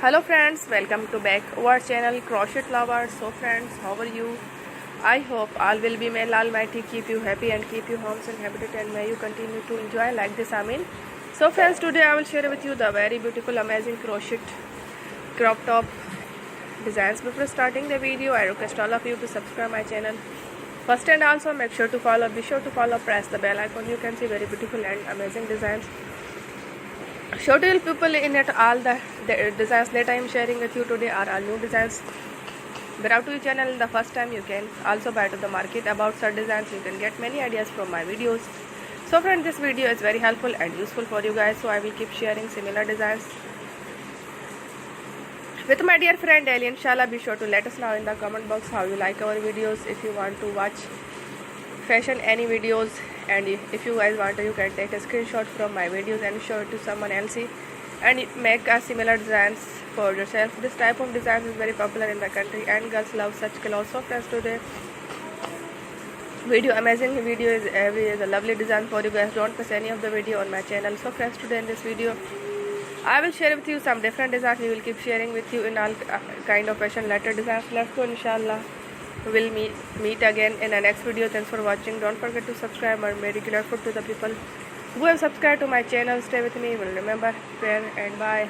Hello friends, welcome to back our channel Crochet Lovers. So friends, how are you? I hope all will be, may Allah Almighty keep you happy and keep you homes and habitat, and may you continue to enjoy like this. Amin. So friends, today I will share with you the very beautiful, amazing crochet crop top designs. Before starting the video, I request all of you to subscribe my channel first, and also make sure to follow. Be sure to follow. Press the bell icon. You can see very beautiful and amazing designs. Show to people in it all the designs that I am sharing with you today are all new designs. Browse to your channel the first time, you can also buy to the market about such designs. You can get many ideas from my videos. So friends, this video is very helpful and useful for you guys, so I will keep sharing similar designs with my dear friend daily, inshallah. Be sure to let us know in the comment box how you like our videos. If you want to watch fashion any videos, and if you guys want to, you can take a screenshot from my videos and show it to someone else and make a similar designs for yourself. This type of design is very popular in the country and girls love such clothes. So friends, today amazing video is a lovely design for you guys. Don't miss any of the video on my channel. So friends, today in this video I will share with you some different designs. We will keep sharing with you in all kind of fashion letter designs. Let's go, inshallah. We'll meet again in the next video. Thanks for watching. Don't forget to subscribe and be regular food to the people who have subscribed to my channel. Stay with me. Will remember, prayer, and bye.